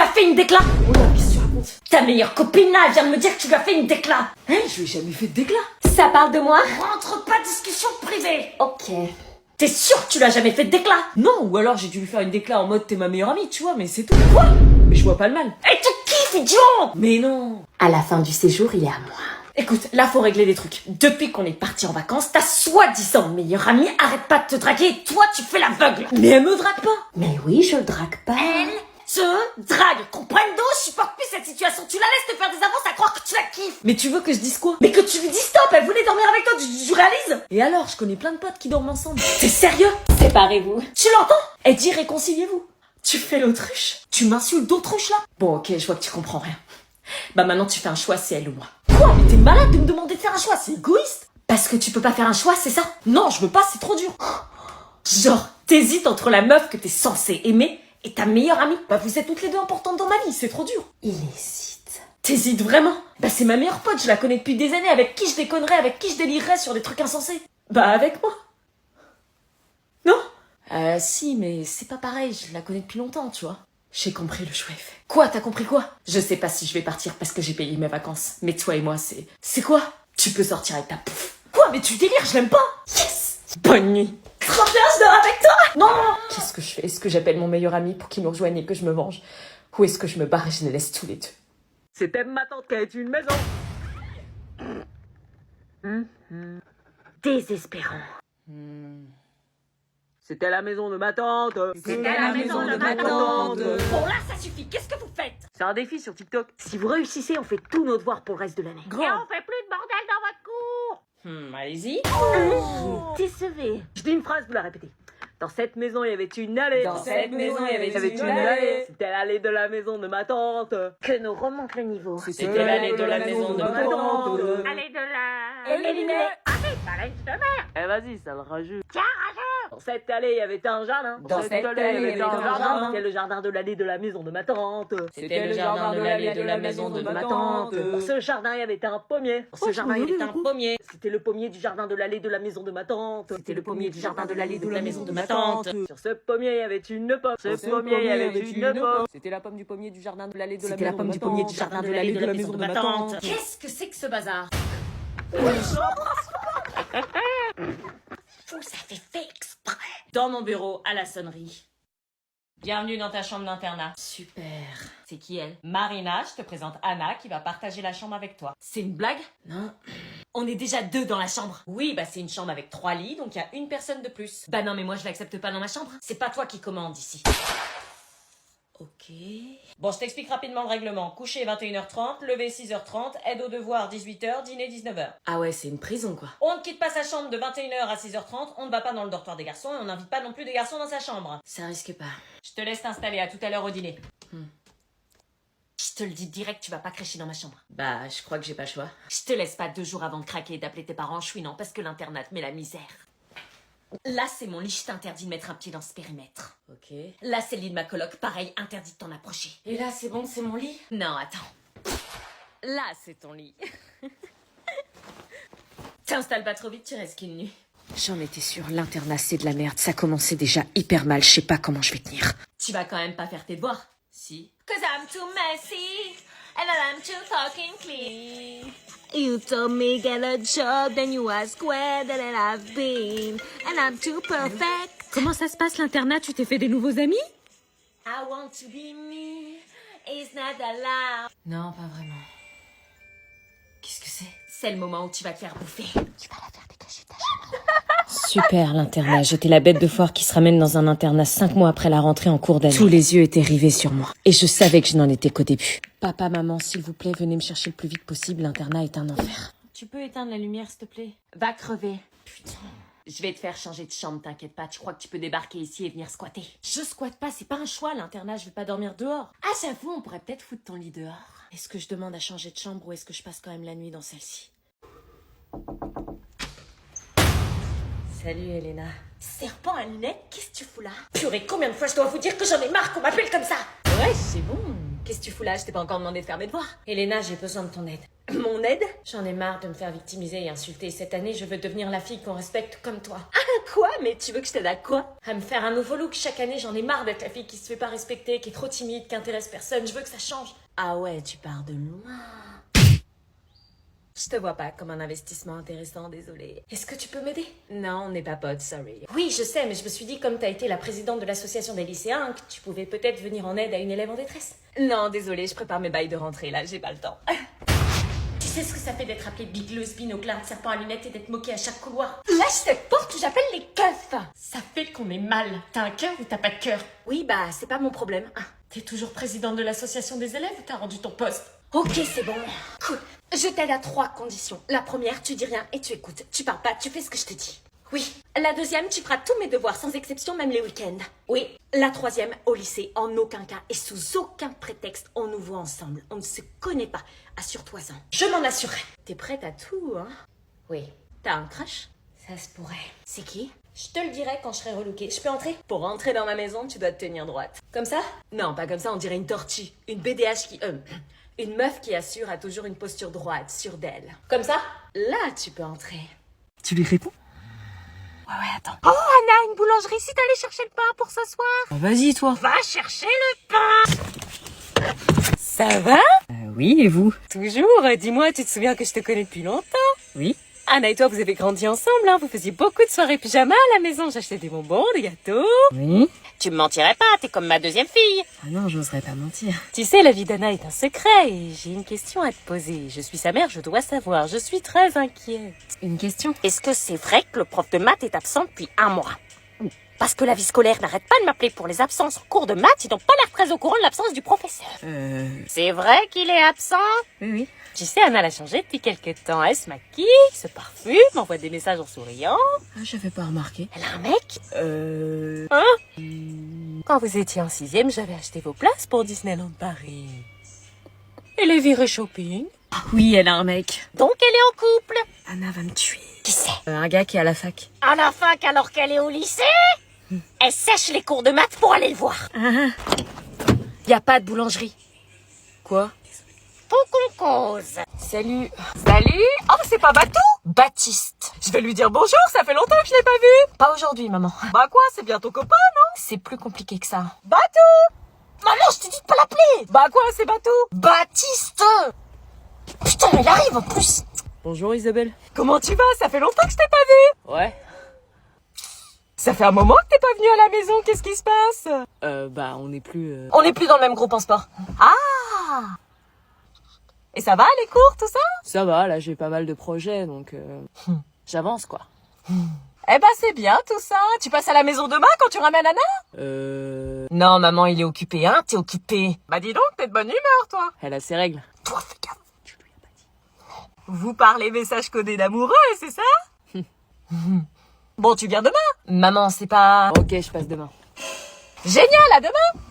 as fait une décla? Oh là, qu'est-ce que tu racontes? Ta meilleure copine là, elle vient de me dire que tu lui as fait une décla. Hein, je lui ai jamais fait de déclat. Ça parle de moi? Rentre pas discussion privée. Ok. T'es sûr que tu l'as jamais fait de décla? Non, ou alors j'ai dû lui faire une déclat en mode t'es ma meilleure amie, tu vois, mais c'est tout. Quoi? Mais je vois pas le mal. Et tu kiffes, idiot! Mais non. À la fin du séjour, il est à moi. Écoute, là faut régler des trucs. Depuis qu'on est parti en vacances, ta soi-disant meilleure amie arrête pas de te draguer et toi tu fais l'aveugle. Mais elle me drague pas. Mais oui, je le drague pas. Elle te drague. Comprendo, je supporte plus cette situation. Tu la laisses te faire des avances à croire que tu la kiffes. Mais tu veux que je dise quoi? Mais que tu lui dis stop, elle voulait dormir avec toi, tu réalises? Et alors, je connais plein de potes qui dorment ensemble. T'es sérieux? Séparez-vous. Tu l'entends? Elle dit réconciliez-vous. Tu fais l'autruche? Tu m'insultes d'autruche là? Bon, ok, je vois que tu comprends rien. Bah maintenant tu fais un choix, c'est elle ou moi. Quoi? Mais t'es malade de me demander de faire un choix, c'est égoïste. Parce que tu peux pas faire un choix, c'est ça? Non, je veux pas, c'est trop dur. Genre, t'hésites entre la meuf que t'es censée aimer et ta meilleure amie. Bah vous êtes toutes les deux importantes dans ma vie, c'est trop dur. Il hésite. T'hésites vraiment? Bah c'est ma meilleure pote, je la connais depuis des années, avec qui je déconnerais, avec qui je délirerais sur des trucs insensés. Bah avec moi. Non? Si, mais c'est pas pareil, je la connais depuis longtemps, tu vois. J'ai compris, le choix est fait. Quoi? T'as compris quoi? Je sais pas si je vais partir parce que j'ai payé mes vacances, mais toi et moi, c'est... C'est quoi? Tu peux sortir avec ta pouf. Quoi? Mais tu délires, je l'aime pas. Yes! Bonne nuit. Trop bien, je dors avec toi! Non! Qu'est-ce que je fais? Est-ce que j'appelle mon meilleur ami pour qu'il me rejoigne et que je me venge? Ou est-ce que je me barre et je les laisse tous les deux? C'était ma tante qui a eu une maison. Désespérant. C'était la maison de ma tante. C'était la maison de ma tante. Bon là, ça suffit, qu'est-ce que vous faites? C'est un défi sur TikTok. Si vous réussissez, on fait tous nos devoirs pour le reste de l'année. Grand. Et on fait plus de bordel dans votre cour. Allez-y. Décevez. Je dis une phrase, vous la répétez. Dans cette maison, il y avait une allée. Dans cette maison, il y avait une allée. C'était l'allée de la maison de ma tante. Que nous remonte le niveau. C'était l'allée de la maison de ma tante. Allez de là. Éliminé. Allez, challenge de merde. Eh vas-y, ça le rajoute. Tiens, rageux. Dans cette allée, il y avait un jardin. Dans cette allée, il y avait un jardin. C'était le jardin de l'allée de la maison de ma tante. C'était le jardin de l'allée de la maison de ma tante. Dans ce jardin, il y avait un pommier. Dans ce jardin, il y avait un pommier. C'était le pommier du jardin de l'allée de la maison de ma tante. C'était le pommier du jardin de l'allée de la maison de ma tante. Sur ce pommier, il y avait une pomme. Ce pommier, il y avait une pomme. C'était la pomme du pommier du jardin de l'allée de la maison de ma tante. C'était la pomme du pommier du jardin de l'allée de la maison de ma tante. Qu'est-ce que c'est que ce bazar? Vous avez fait exprès. Dans mon bureau, à la sonnerie. Bienvenue dans ta chambre d'internat. Super. C'est qui elle? Marina, je te présente Anna qui va partager la chambre avec toi. C'est une blague? Non. On est déjà 2 dans la chambre. Oui, bah c'est une chambre avec 3 lits, donc il y a une personne de plus. Bah non, mais moi je l'accepte pas dans ma chambre. C'est pas toi qui commande ici. Ok. Bon, je t'explique rapidement le règlement. Coucher 21h30, lever 6h30, aide aux devoirs 18h, dîner 19h. Ah ouais, c'est une prison quoi. On ne quitte pas sa chambre de 21h à 6h30, on ne va pas dans le dortoir des garçons et on n'invite pas non plus des garçons dans sa chambre. Ça risque pas. Je te laisse t'installer, à tout à l'heure au dîner. Je te le dis direct, tu vas pas crècher dans ma chambre. Bah, je crois que j'ai pas le choix. Je te laisse pas 2 jours avant de craquer et d'appeler tes parents chouinant parce que l'internat te met la misère. Là, c'est mon lit, je t'interdis de mettre un pied dans ce périmètre. Ok. Là, c'est le lit de ma coloc, pareil, interdit de t'en approcher. Et là, c'est bon, c'est mon lit? Non, attends. Là, c'est ton lit. T'installes pas trop vite, tu restes qu'une nuit. J'en étais sûre, l'internat c'est de la merde, ça commençait déjà hyper mal, je sais pas comment je vais tenir. Tu vas quand même pas faire tes devoirs? Si. Cause I'm too messy, and I'm too fucking clean. You told me get a job, then you ask where that I've been, and I'm too perfect. Comment ça se passe l'internat? Tu t'es fait des nouveaux amis? I want to be me, it's not allowed. Non, pas vraiment. Qu'est-ce que c'est? C'est le moment où tu vas te faire bouffer. Tu vas la faire dégager de ta chambre. Super l'internat, j'étais la bête de foire qui se ramène dans un internat 5 mois après la rentrée en cours d'année. Tous les yeux étaient rivés sur moi. Et je savais que je n'en étais qu'au début. Papa, maman, s'il vous plaît, venez me chercher le plus vite possible, l'internat est un enfer. Tu peux éteindre la lumière, s'il te plaît? Va crever. Putain. Je vais te faire changer de chambre, t'inquiète pas. Tu crois que tu peux débarquer ici et venir squatter? Je squatte pas, c'est pas un choix l'internat, je vais pas dormir dehors. Ah, j'avoue, on pourrait peut-être foutre ton lit dehors. Est-ce que je demande à changer de chambre ou est-ce que je passe quand même la nuit dans celle-ci? Salut, Elena. Serpent à lunettes, qu'est-ce que tu fous là? Purée, combien de fois je dois vous dire que j'en ai marre qu'on m'appelle comme ça? Ouais, c'est bon. Qu'est-ce que tu fous là? Je t'ai pas encore demandé de faire mes devoirs. Elena, j'ai besoin de ton aide. Mon aide? J'en ai marre de me faire victimiser et insulter. Cette année, je veux devenir la fille qu'on respecte comme toi. Ah, quoi? Mais tu veux que je t'aide à quoi? À me faire un nouveau look chaque année, j'en ai marre d'être la fille qui se fait pas respecter, qui est trop timide, qui intéresse personne. Je veux que ça change. Ah ouais, tu pars de loin. Je te vois pas comme un investissement intéressant, désolée. Est-ce que tu peux m'aider? Non, on n'est pas potes, sorry. Oui, je sais, mais je me suis dit, comme t'as été la présidente de l'association des lycéens, que tu pouvais peut-être venir en aide à une élève en détresse. Non, désolée, je prépare mes bails de rentrée, là, j'ai pas le temps. Tu sais ce que ça fait d'être appelée bigleuse, binoclard, serpent à lunettes et d'être moquée à chaque couloir? Lâche cette porte ou j'appelle les keufs. Ça fait qu'on est mal. T'as un cœur ou t'as pas de cœur? Oui, bah, c'est pas mon problème. Ah. T'es toujours présidente de l'association des élèves ou t'as rendu ton poste? Ok, c'est bon. Cool. Je t'aide à 3 conditions. La première, tu dis rien et tu écoutes. Tu parles pas, tu fais ce que je te dis. Oui. La deuxième, tu feras tous mes devoirs sans exception, même les week-ends. Oui. La troisième, au lycée, en aucun cas et sous aucun prétexte, on nous voit ensemble. On ne se connaît pas. Assure-toi-en. Je m'en assurerai. T'es prête à tout, hein? Oui. T'as un crush? Ça se pourrait. C'est qui? Je te le dirai quand je serai relookée. Je peux entrer? Pour rentrer dans ma maison, tu dois te tenir droite. Comme ça? Non, pas comme ça, on dirait une tortue. Une BDH qui... une meuf qui assure a toujours une posture droite, sûre d'elle. Comme ça? Là, tu peux entrer. Tu lui réponds? Ouais, attends. Oh, Anna, une boulangerie, si t'allais chercher le pain pour ce soir. Oh, vas-y, toi. Va chercher le pain. Ça va? Oui, et vous? Toujours. Dis-moi, tu te souviens que je te connais depuis longtemps? Oui. Anna et toi, vous avez grandi ensemble, hein. Vous faisiez beaucoup de soirées pyjama à la maison. J'achetais des bonbons, des gâteaux. Oui. Tu me mentirais pas, t'es comme ma deuxième fille. Ah non, j'oserais pas mentir. Tu sais, la vie d'Anna est un secret et j'ai une question à te poser. Je suis sa mère, je dois savoir. Je suis très inquiète. Une question? Est-ce que c'est vrai que le prof de maths est absent depuis 1 mois? Parce que la vie scolaire n'arrête pas de m'appeler pour les absences en cours de maths, ils n'ont pas l'air très au courant de l'absence du professeur. C'est vrai qu'il est absent? Oui, oui. Tu sais, Anna l'a changé depuis quelques temps. Elle se maquille, se parfume, m'envoie des messages en souriant. Ah, j'avais pas remarqué. Elle a un mec? Hein? Quand vous étiez en 6e, j'avais acheté vos places pour Disneyland Paris. Et les virées shopping. Ah oui, elle a un mec. Donc elle est en couple. Anna va me tuer. Qui c'est? Un gars qui est à la fac. À la fac alors qu'elle est au lycée? Elle sèche les cours de maths pour aller le voir. Y a pas de boulangerie. Quoi? Faut qu'on cause. Salut. Salut. Oh, c'est pas Batou? Baptiste. Je vais lui dire bonjour, ça fait longtemps que je l'ai pas vu. Pas aujourd'hui, maman. Bah quoi, c'est bien ton copain, non? C'est plus compliqué que ça. Batou. Maman, je t'ai dit de pas l'appeler. Bah quoi, c'est Batou? Baptiste! Putain, il arrive en plus! Bonjour Isabelle. Comment tu vas? Ça fait longtemps que je t'ai pas vu. Ouais. Ça fait un moment que t'es pas venu à la maison, qu'est-ce qui se passe? Bah on n'est plus... On n'est plus dans le même groupe en sport. Ah. Et ça va, les cours, tout ça? Ça va, là j'ai pas mal de projets, donc... J'avance, quoi. Eh ben c'est bien tout ça. Tu passes à la maison demain quand tu ramènes Anna? Non, maman, il est occupé, hein? T'es occupé. Bah dis donc, t'es de bonne humeur, toi. Elle a ses règles. Toi, fais gaffe. Tu lui as pas dit. Vous parlez message codé d'amoureux, c'est ça? Bon, tu viens demain? Maman, c'est pas... Ok, je passe demain. Génial, à demain.